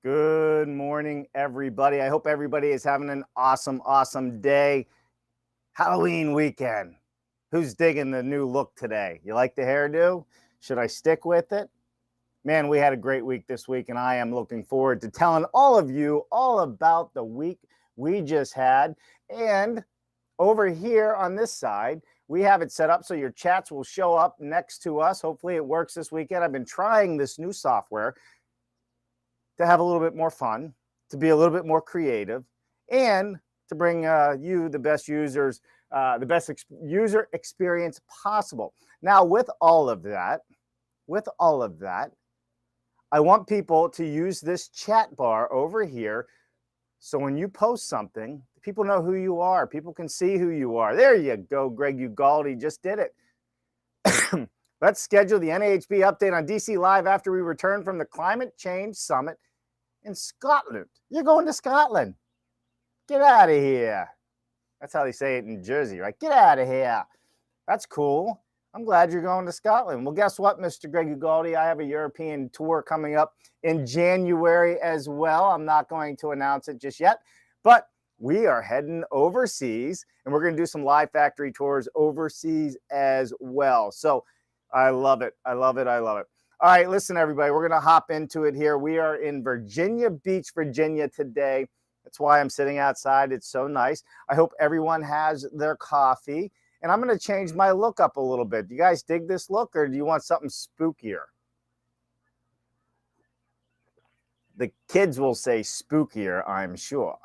Good morning, everybody. I hope everybody is having an awesome day. Halloween weekend. Who's digging the new look today? You like the hairdo? Should I stick with it? Man, we had a great week this week, and I am looking forward to telling all of you all about the week we just had. And over here on this side, we have it set up so your chats will show up next to us. Hopefully it works this weekend. I've been trying this new software to have a little bit more fun, to be a little bit more creative, and to bring you the best users, user experience possible. Now, with all of that, I want people to use this chat bar over here. So when you post something, people know who you are. People can see who you are. There you go, Greg Ugaldi just did it. Let's schedule the NAHB update on DC Live after we return from the Climate Change Summit in Scotland. You're going to Scotland. Get out of here. That's how they say it in Jersey, right? Get out of here. That's cool. I'm glad you're going to Scotland. Well, guess what, Mr. Greg Ugaldi? I have a European tour coming up in January as well. I'm not going to announce it just yet, but we are heading overseas, and we're going to do some live factory tours overseas as well. So I love it. I love it. All right, listen, everybody, we're going to hop into it here. We are in Virginia Beach, Virginia today. That's why I'm sitting outside. It's so nice. I hope everyone has their coffee. And I'm going to change my look up a little bit. Do you guys dig this look, or do you want something spookier? The kids will say spookier, I'm sure.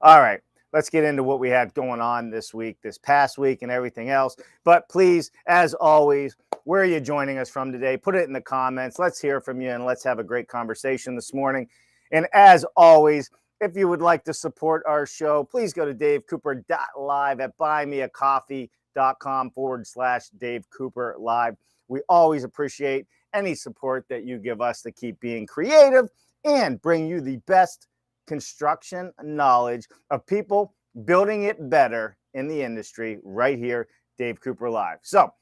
All right, let's get into what we had going on this week, this past week, and everything else. But please, as always, where are you joining us from today? Put it in the comments. Let's hear from you, and let's have a great conversation this morning. And as always, if you would like to support our show, please go to davecooper.live at buymeacoffee.com/Dave Cooper Live. We always appreciate any support that you give us to keep being creative and bring you the best construction knowledge of people building it better in the industry right here, Dave Cooper Live. So,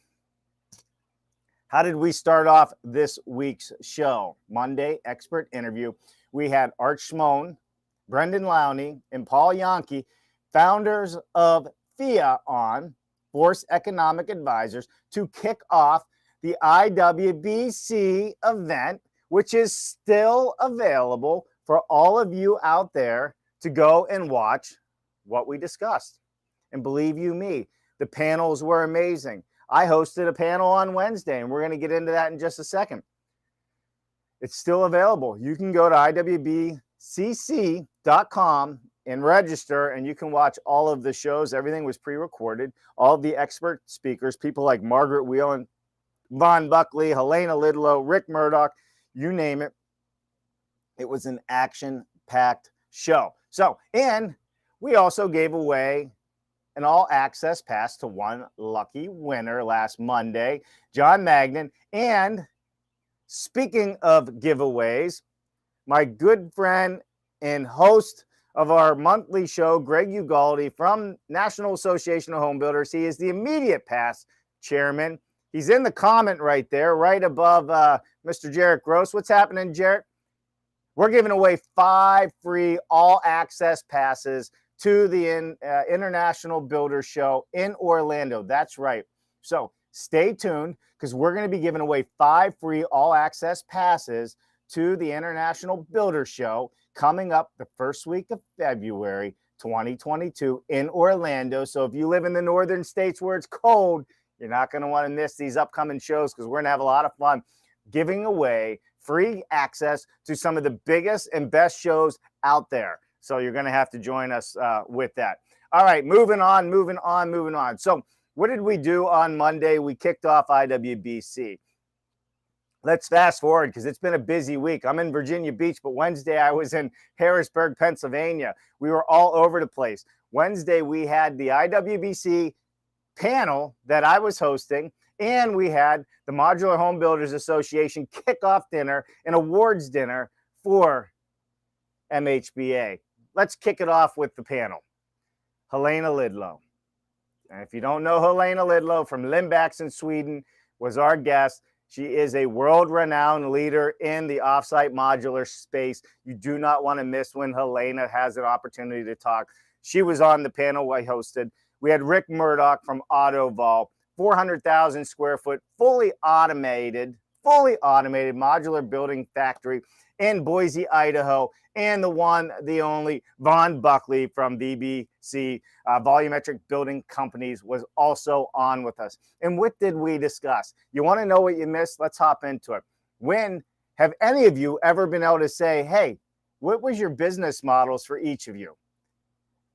how did we start off this week's show? Monday, expert interview. We had Art Schmoen, Brendan Lowney, and Paul Yankee, founders of FIA on, Force Economic Advisors, to kick off the IWBC event, which is still available for all of you out there to go and watch what we discussed. And believe you me, the panels were amazing. I hosted a panel on Wednesday, and we're going to get into that in just a second. It's still available. You can go to IWBCC.com and register, and you can watch all of the shows. Everything was pre-recorded. All of the expert speakers, people like Mark Wille and Von Buckley, Helena Lidlow, Rick Murdoch, you name it. It was an action-packed show. So, and we also gave away an all-access pass to one lucky winner last Monday, John Magnan. And speaking of giveaways, my good friend and host of our monthly show, Greg Ugaldi from National Association of Home Builders. He is the immediate pass chairman. He's in the comment right there, right above Mr. Jarrett Gross. What's happening, Jarrett? We're giving away 5 free all-access passes to the International Builder Show in Orlando. That's right. So stay tuned, because we're going to be giving away 5 free all-access passes to the International Builder Show coming up the first week of February 2022 in Orlando. So if you live in the northern states where it's cold, you're not going to want to miss these upcoming shows, because we're going to have a lot of fun giving away free access to some of the biggest and best shows out there. So you're going to have to join us with that. All right, moving on. So what did we do on Monday? We kicked off IWBC. Let's fast forward, because it's been a busy week. I'm in Virginia Beach, but Wednesday I was in Harrisburg, Pennsylvania. We were all over the place. Wednesday we had the IWBC panel that I was hosting, and we had the Modular Home Builders Association kickoff dinner and awards dinner for MHBA. Let's kick it off with the panel. Helena Lidlow. And if you don't know Helena Lidlow from Lindbäcks in Sweden, was our guest. She is a world-renowned leader in the offsite modular space. You do not want to miss when Helena has an opportunity to talk. She was on the panel I hosted. We had Rick Murdoch from AutoVol, 400,000 square foot, fully automated modular building factory in Boise, Idaho, and the one, the only, Von Buckley from VBC, Volumetric Building Companies, was also on with us. And what did we discuss? You want to know what you missed? Let's hop into it. When have any of you ever been able to say, hey, what was your business models for each of you?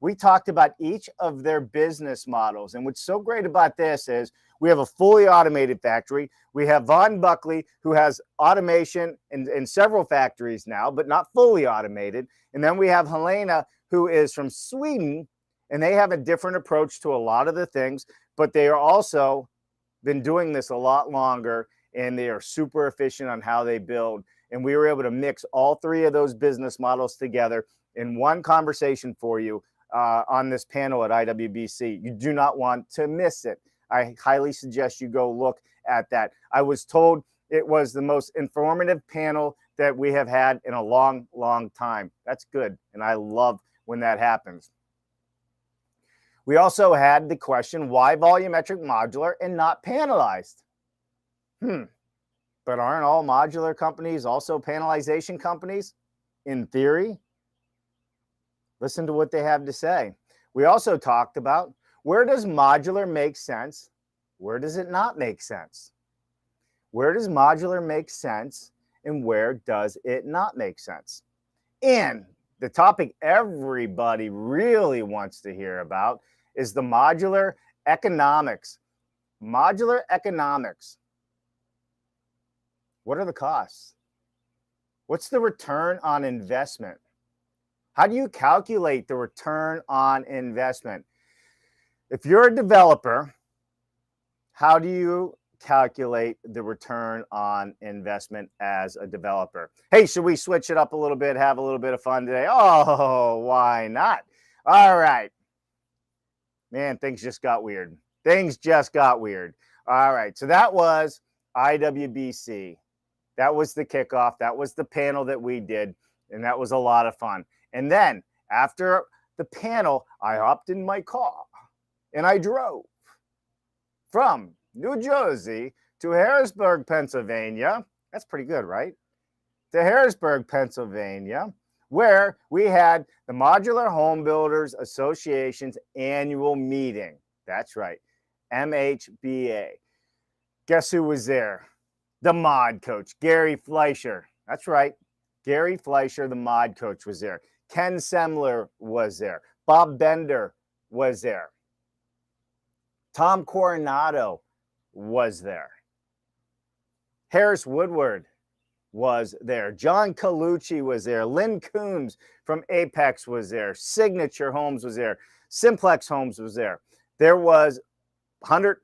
We talked about each of their business models. And what's so great about this is we have a fully automated factory. We have Von Buckley, who has automation in several factories now, but not fully automated. And then we have Helena, who is from Sweden, and they have a different approach to a lot of the things, but they are also been doing this a lot longer, and they are super efficient on how they build. And we were able to mix all three of those business models together in one conversation for you on this panel at IWBC. You do not want to miss it. I highly suggest you go look at that. I was told it was the most informative panel that we have had in a long, long time. That's good, and I love when that happens. We also had the question, why volumetric modular and not panelized? But aren't all modular companies also panelization companies? In theory. Listen to what they have to say. We also talked about, where does modular make sense? Where does it not make sense? Where does modular make sense and where does it not make sense? And the topic everybody really wants to hear about is the modular economics. Modular economics. What are the costs? What's the return on investment? How do you calculate the return on investment? If you're a developer, how do you calculate the return on investment as a developer? Hey, should we switch it up a little bit, have a little bit of fun today? Oh, why not? All right. Man, things just got weird. Things just got weird. All right. So that was IWBC. That was the kickoff. That was the panel that we did. And that was a lot of fun. And then after the panel, I hopped in my car and I drove from New Jersey to Harrisburg, Pennsylvania. That's pretty good, right? To Harrisburg, Pennsylvania, where we had the Modular Home Builders Association's annual meeting. That's right, MHBA. Guess who was there? The mod coach, Gary Fleischer. That's right, Gary Fleischer, the mod coach, was there. Ken Semler was there. Bob Bender was there. Tom Coronado was there. Harris Woodward was there. John Colucci was there. Lynn Coombs from Apex was there. Signature Homes was there. Simplex Homes was there. There was 100+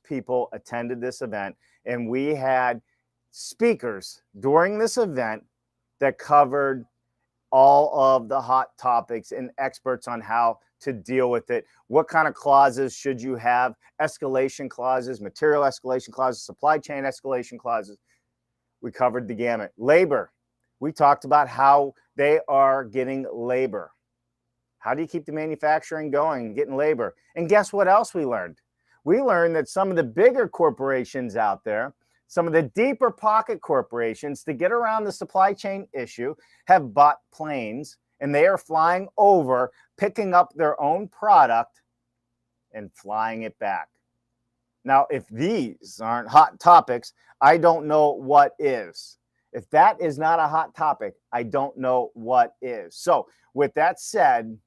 people attended this event, and we had speakers during this event that covered all of the hot topics and experts on how to deal with it. What kind of clauses should you have? Escalation clauses, material escalation clauses, supply chain escalation clauses. We covered the gamut. Labor. We talked about how they are getting labor. How do you keep the manufacturing going, getting labor? And guess what else we learned? We learned that some of the bigger corporations out there, some of the deeper pocket corporations, to get around the supply chain issue, have bought planes, and they are flying over, picking up their own product and flying it back. Now, if these aren't hot topics, I don't know what is. If that is not a hot topic, I don't know what is. So with that said,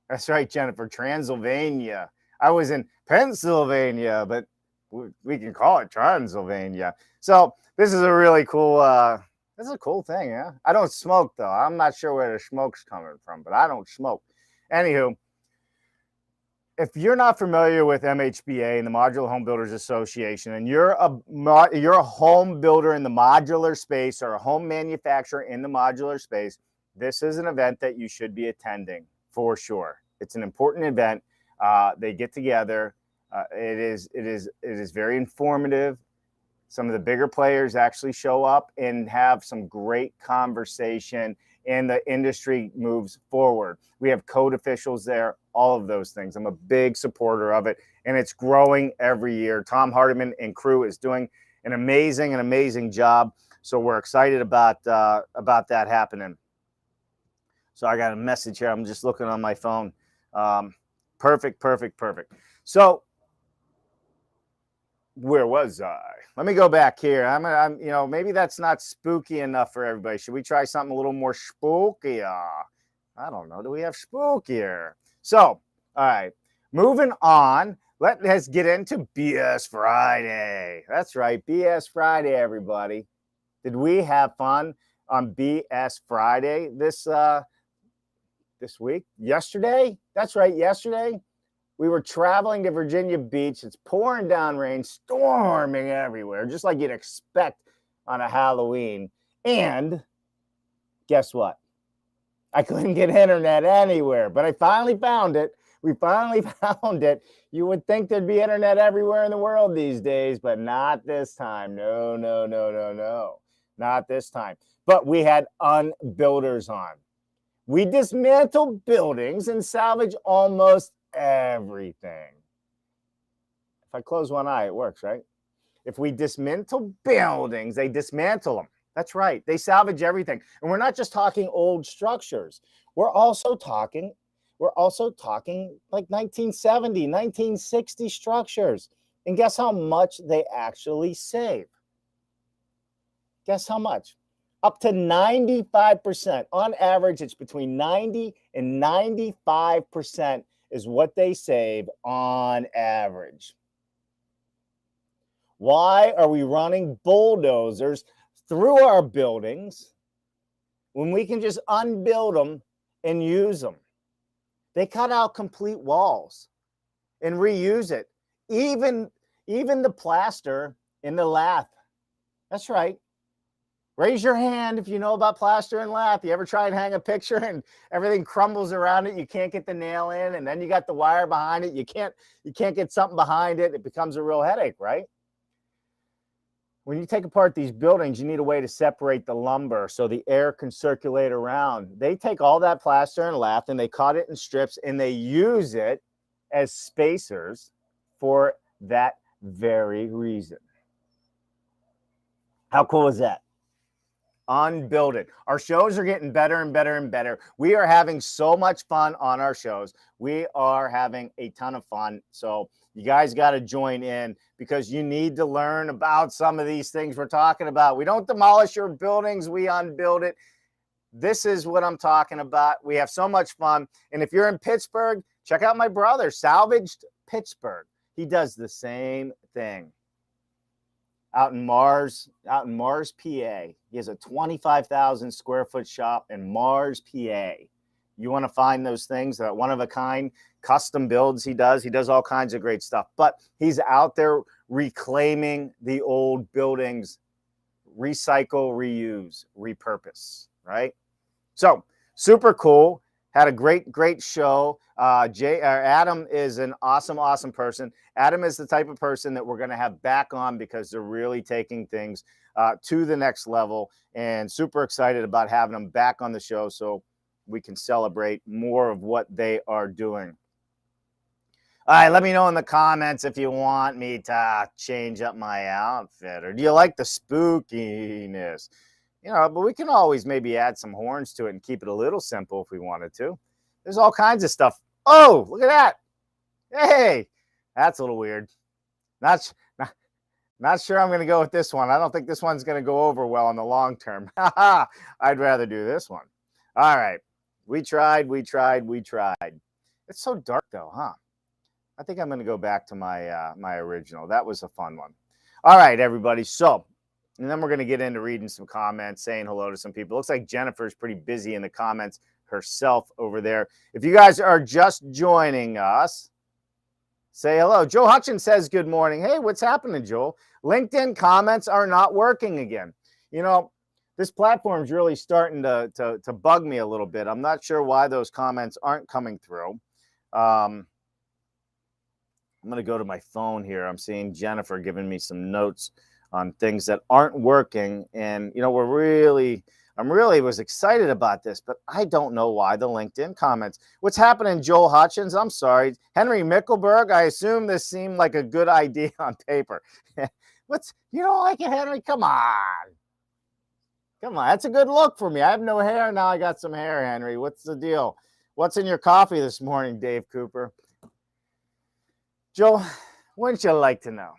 that's right, Jennifer, Transylvania. I was in Pennsylvania, but we can call it Transylvania. So this is a really cool, this is a cool thing, yeah? I don't smoke, though. I'm not sure where the smoke's coming from, but I don't smoke. Anywho, if you're not familiar with MHBA and the Modular Home Builders Association, and you're a home builder in the modular space or a home manufacturer in the modular space, this is an event that you should be attending for sure. It's an important event. They get together. It is very informative, some of the bigger players actually show up and have some great conversation, and the industry moves forward. We have code officials there, all of those things. I'm a big supporter of it, and it's growing every year. Tom Hardiman and crew is doing an amazing job. So we're excited about that happening. So I got a message here. I'm just looking on my phone. Perfect. So where was I? Let me go back here. I'm you know, maybe that's not spooky enough for everybody. Should we try something a little more spookier? I don't know. Do we have spookier? So, all right, moving on. Let's get into BS Friday. That's right, BS Friday, everybody. Did we have fun on BS Friday this week? Yesterday? That's right, yesterday. We were traveling to Virginia Beach. It's pouring down rain, storming everywhere, just like you'd expect on a Halloween. And guess what? I couldn't get internet anywhere, but I finally found it. We finally found it. You would think there'd be internet everywhere in the world these days, but not this time. No. Not this time. But we had Unbuilders on. We dismantle buildings and salvage almost everything. If I close one eye, it works, right? If we dismantle buildings, they dismantle them. That's right. They salvage everything. And we're not just talking old structures. We're also talking like 1970, 1960 structures. And guess how much they actually save? Guess how much? Up to 95%. On average, it's between 90 and 95% is what they save on average. Why are we running bulldozers through our buildings when we can just unbuild them and use them? They cut out complete walls and reuse it. Even the plaster in the lath. That's right. Raise your hand if you know about plaster and lath. You ever try and hang a picture and everything crumbles around it? You can't get the nail in, and then you got the wire behind it. You can't get something behind it. It becomes a real headache, right? When you take apart these buildings, you need a way to separate the lumber so the air can circulate around. They take all that plaster and lath and they cut it in strips and they use it as spacers for that very reason. How cool is that? Unbuild it. Our shows are getting better and better. We are having so much fun on our shows. We are having a ton of fun. So you guys got to join in because you need to learn about some of these things we're talking about. We don't demolish your buildings. We unbuild it. This is what I'm talking about. We have so much fun. And if you're in Pittsburgh, check out my brother, Salvaged Pittsburgh. He does the same thing. Out in Mars, PA. He has a 25,000 square foot shop in Mars, PA. You want to find those things, that one of a kind custom builds he does. He does all kinds of great stuff, but he's out there reclaiming the old buildings, recycle, reuse, repurpose, right? So super cool. Had a great show. Adam is an awesome person. Adam is the type of person that we're going to have back on because they're really taking things to the next level, and super excited about having them back on the show so we can celebrate more of what they are doing. All right, let me know in the comments if you want me to change up my outfit, or do you like the spookiness? You know, but we can always maybe add some horns to it and keep it a little simple if we wanted to. There's all kinds of stuff. Oh, look at that. Hey, that's a little weird. Not sure I'm going to go with this one. I don't think this one's going to go over well in the long term. I'd rather do this one. All right. We tried. It's so dark though, huh? I think I'm going to go back to my my original. That was a fun one. All right, everybody. So, and then we're going to get into reading some comments, saying hello to some people. Looks like Jennifer's pretty busy in the comments herself over there. If you guys are just joining us, say hello. Joe Hutchins says good morning. Hey, what's happening, Joel? LinkedIn comments are not working again. You know, this platform's really starting to bug me a little bit. I'm not sure why those comments aren't coming through. I'm going to go to my phone here. I'm seeing Jennifer giving me some notes on things that aren't working. And, you know, I'm really was excited about this, but I don't know why the LinkedIn comments. What's happening, Joel Hutchins? I'm sorry. Henry Mickelberg, I assume this seemed like a good idea on paper. You don't like it, Henry? Come on. Come on. That's a good look for me. I have no hair. Now I got some hair, Henry. What's the deal? What's in your coffee this morning, Dave Cooper? Joel, wouldn't you like to know?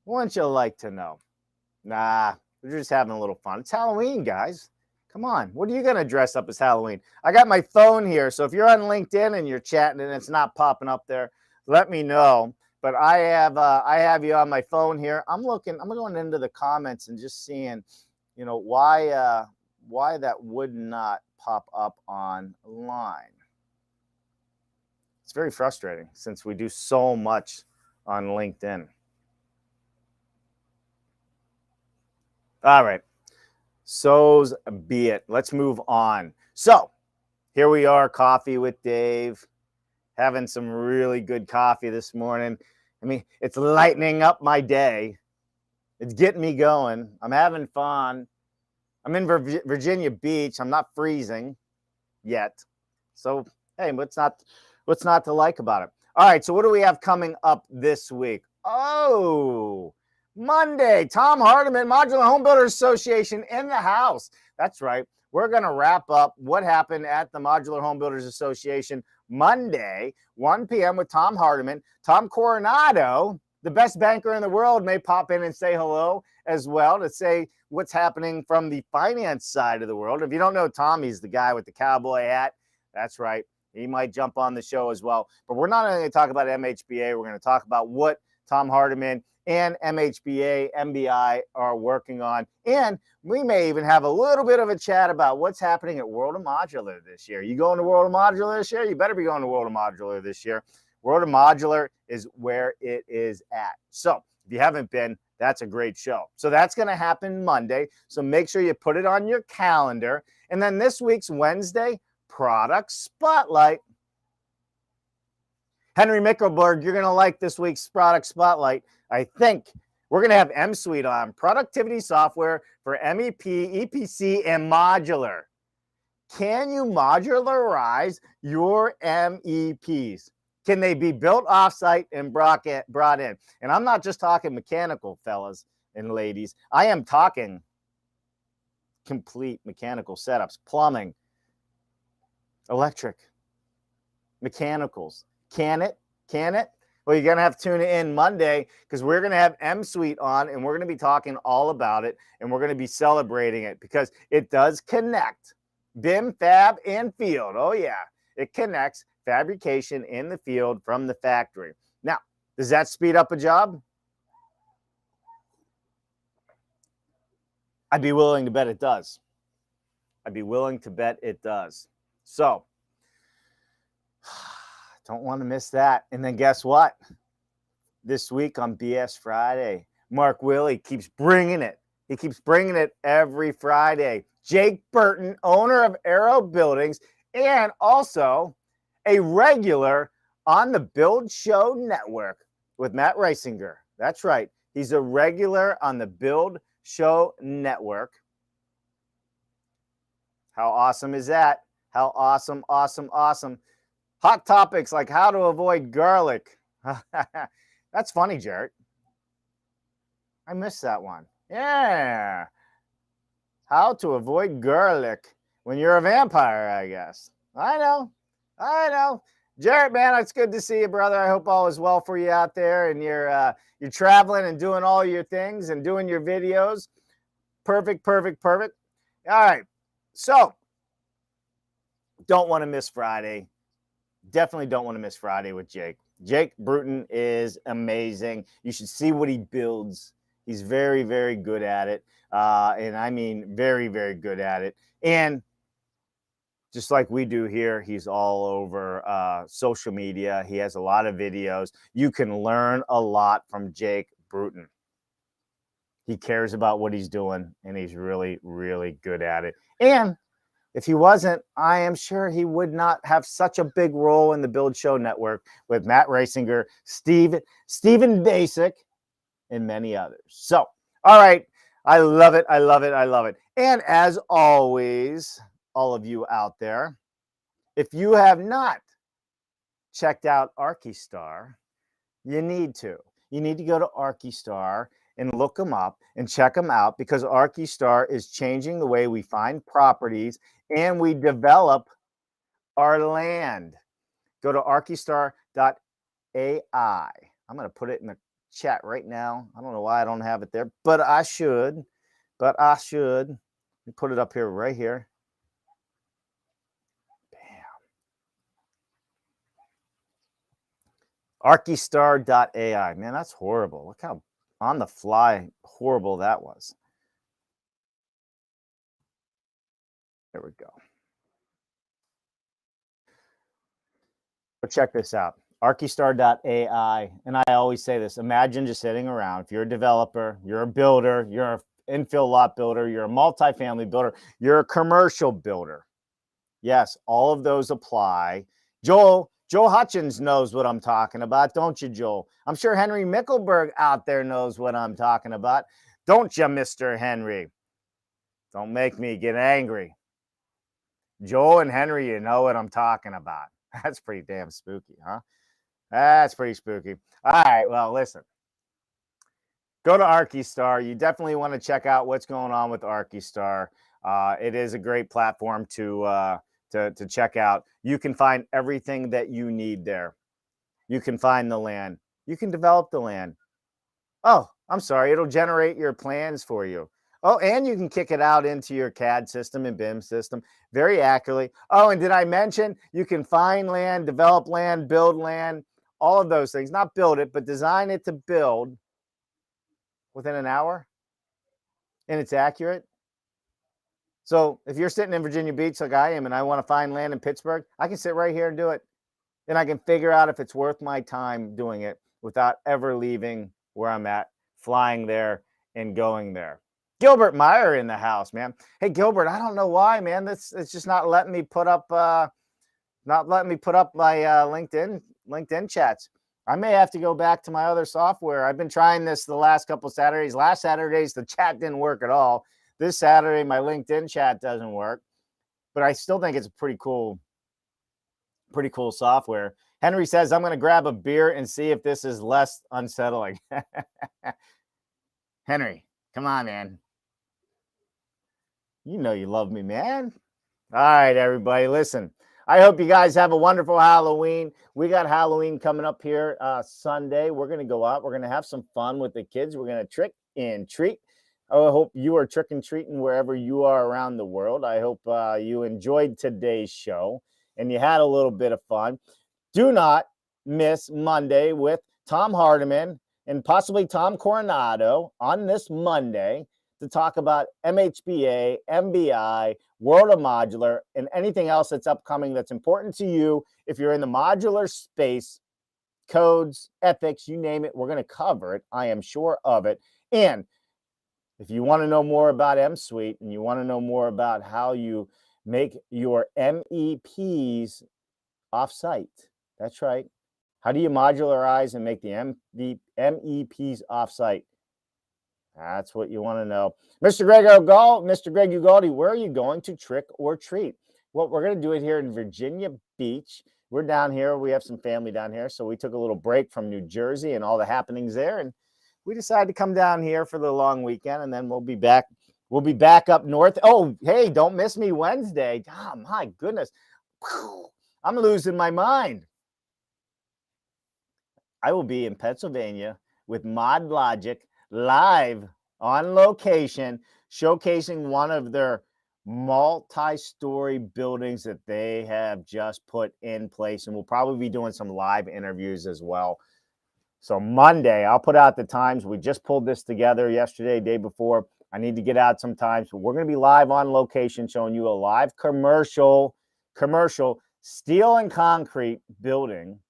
Wouldn't you like to know? Nah. We're just having a little fun. It's Halloween, guys. Come on. What are you going to dress up as Halloween? I got my phone here. So if you're on LinkedIn and you're chatting and it's not popping up there, let me know. But I have you on my phone here. I'm going into the comments and just seeing, you know, why that would not pop up online. It's very frustrating since we do so much on LinkedIn. All right, so's be it. Let's move on. So here we are, coffee with Dave, having some really good coffee this morning. I mean, it's lightening up my day. It's getting me going. I'm having fun. I'm in Virginia Beach. I'm not freezing yet. So, hey, what's not to like about it? All right, so what do we have coming up this week? Oh, Monday, Tom Hardiman, Modular Home Builders Association in the house. That's right. We're going to wrap up what happened at the Modular Home Builders Association Monday, 1 p.m. with Tom Hardiman. Tom Coronado, the best banker in the world, may pop in and say hello as well to say what's happening from the finance side of the world. If you don't know Tom, he's the guy with the cowboy hat. That's right. He might jump on the show as well. But we're not only going to talk about MHBA, we're going to talk about what Tom Hardiman and MHBA, MBI are working on. And we may even have a little bit of a chat about what's happening at World of Modular this year. You going to World of Modular this year? You better be going to World of Modular this year. World of Modular is where it is at. So if you haven't been, that's a great show. So that's going to happen Monday. So make sure you put it on your calendar. And then this week's Wednesday, Product Spotlight. Henry Mickelberg, you're going to like this week's Product Spotlight. I think we're going to have MSUITE on, productivity software for MEP, EPC, and Modular. Can you modularize your MEPs? Can they be built offsite and brought in? And I'm not just talking mechanical, fellas and ladies. I am talking complete mechanical setups, plumbing, electric, mechanicals. Can it? Can it? Well, you're going to have to tune in Monday because we're going to have MSUITE on and we're going to be talking all about it and we're going to be celebrating it because it does connect BIM, fab, and field. Oh, yeah. It connects fabrication in the field from the factory. Now, does that speed up a job? I'd be willing to bet it does. I'd be willing to bet it does. So, don't want to miss that. And then guess what? This week on BS Friday, Mark Wille keeps bringing it. He keeps bringing it every Friday. Jake Burton, owner of Aarow Buildings, and also a regular on the Build Show Network with Matt Reisinger. That's right. He's a regular on the Build Show Network. How awesome is that? How awesome, awesome, awesome. Hot topics like how to avoid garlic. That's funny, Jarrett. I missed that one. Yeah. How to avoid garlic when you're a vampire, I guess. I know. Jarrett, man, it's good to see you, brother. I hope all is well for you out there and you're traveling and doing all your things and doing your videos. Perfect. All right. So, don't want to miss Friday. Definitely don't want to miss Friday with Jake. Jake Bruton is amazing. You should see what he builds. He's very, very good at it. And I mean, very, very good at it. And just like we do here, he's all over social media. He has a lot of videos. You can learn a lot from Jake Bruton. He cares about what he's doing, and he's really, really good at it. And if he wasn't, I am sure he would not have such a big role in the Build Show Network with Matt Reisinger, Stephen Basic, and many others. So, all right. I love it. I love it. I love it. And as always, all of you out there, if you have not checked out Archistar, you need to. You need to go to Archistar and look them up and check them out, because Archistar is changing the way we find properties and we develop our land. Go to archistar.ai. I'm going to put it in the chat right now. I don't know why I don't have it there, but I should. Let me put it up here, right here. Bam. Archistar.ai. Man, that's horrible. Look how on the fly horrible that was. There we go. But check this out. Archistar.ai. And I always say this, imagine just sitting around. If you're a developer, you're a builder, you're an infill lot builder, you're a multifamily builder, you're a commercial builder. Yes, all of those apply. Joel Hutchins knows what I'm talking about, don't you, Joel? I'm sure Henry Mickelberg out there knows what I'm talking about. Don't you, Mr. Henry? Don't make me get angry. Joel and Henry, you know what I'm talking about. That's pretty damn spooky, huh? That's pretty spooky. All right, well, listen. Go to Archistar. You definitely want to check out what's going on with Archistar. It is a great platform to check out. You can find everything that you need there. You can find the land. You can develop the land. Oh, I'm sorry. It'll generate your plans for you. Oh, and you can kick it out into your CAD system and BIM system very accurately. Oh, and did I mention you can find land, develop land, build land, all of those things. Not build it, but design it to build within an hour. And it's accurate. So if you're sitting in Virginia Beach like I am and I want to find land in Pittsburgh, I can sit right here and do it. And I can figure out if it's worth my time doing it without ever leaving where I'm at, flying there and going there. Gilbert Meyer in the house, man. Hey, Gilbert, I don't know why, man. It's just not letting me put up my LinkedIn chats. I may have to go back to my other software. I've been trying this the last couple of Saturdays. Last Saturdays, the chat didn't work at all. This Saturday, my LinkedIn chat doesn't work, but I still think it's a pretty cool software. Henry says, I'm going to grab a beer and see if this is less unsettling. Henry, come on, man. You know you love me, man. All right, everybody, listen. I hope you guys have a wonderful Halloween. We got Halloween coming up here Sunday. We're going to go out. We're going to have some fun with the kids. We're going to trick and treat. I hope you are trick and treating wherever you are around the world. I hope you enjoyed today's show and you had a little bit of fun. Do not miss Monday with Tom Hardiman and possibly Tom Coronado on this Monday to talk about MHBA, MBI, World of Modular, and anything else that's upcoming that's important to you. If you're in the modular space, codes, ethics, you name it, we're going to cover it. I am sure of it. And if you want to know more about MSUITE and you want to know more about how you make your MEPs offsite, that's right. How do you modularize and make the MEPs offsite? That's what you want to know. Mr. Greg Ugaldi, where are you going to trick or treat? Well, we're going to do it here in Virginia Beach. We're down here. We have some family down here. So we took a little break from New Jersey and all the happenings there. And we decided to come down here for the long weekend. And then we'll be back. We'll be back up north. Oh, hey, don't miss me Wednesday. Oh, my goodness. I'm losing my mind. I will be in Pennsylvania with Mod Logic live on location, showcasing one of their multi-story buildings that they have just put in place. And we'll probably be doing some live interviews as well. So Monday, I'll put out the times. We just pulled this together yesterday, day before. I need to get out some times, but we're going to be live on location showing you a live commercial steel and concrete building.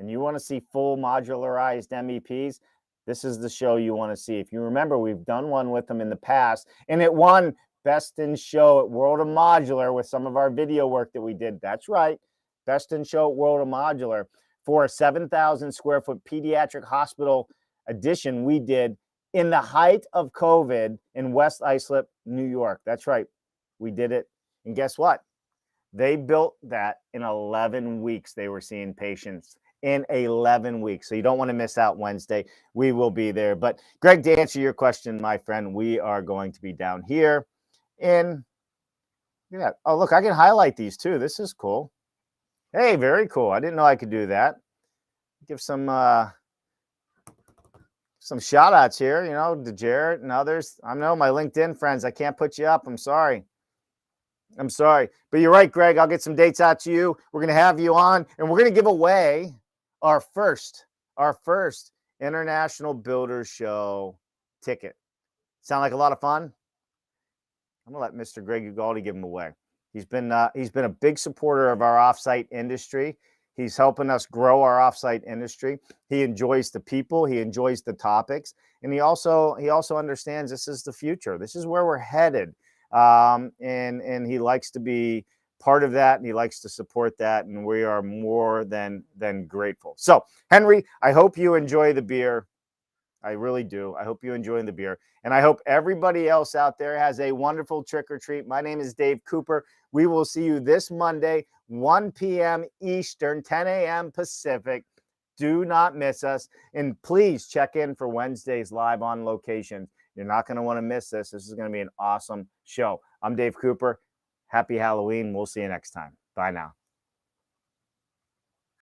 And you want to see full modularized MEPs, this is the show you want to see. If you remember, we've done one with them in the past, and it won Best in Show at World of Modular with some of our video work that we did. That's right, Best in Show at World of Modular for a 7,000 square foot pediatric hospital edition we did in the height of COVID in West Islip, New York. That's right. We did it. And guess what? They built that in 11 weeks. They were seeing patients in 11 weeks. So you don't want to miss out Wednesday. We will be there. But Greg, to answer your question, my friend, we are going to be down here in, yeah. Oh, look, I can highlight these too. This is cool. Hey, very cool. I didn't know I could do that. Give some shout outs here, you know, to Jarrett and others. I know my LinkedIn friends, I can't put you up. I'm sorry. But you're right, Greg. I'll get some dates out to you. We're going to have you on, and we're going to give away our first International Builders Show ticket. Sound like a lot of fun? I'm going to let Mr. Greg Ugaldi give them away. He's been a big supporter of our offsite industry. He's helping us grow our offsite industry. He enjoys the people. He enjoys the topics. And he also understands this is the future. This is where we're headed. And he likes to be part of that, and he likes to support that. And we are more than grateful. So, Henry, I hope you enjoy the beer. I really do. I hope you enjoy the beer. And I hope everybody else out there has a wonderful trick or treat. My name is Dave Cooper. We will see you this Monday, 1 p.m. Eastern, 10 a.m. Pacific. Do not miss us. And please check in for Wednesday's live on location. You're not going to want to miss this. This is going to be an awesome show. I'm Dave Cooper. Happy Halloween. We'll see you next time. Bye now.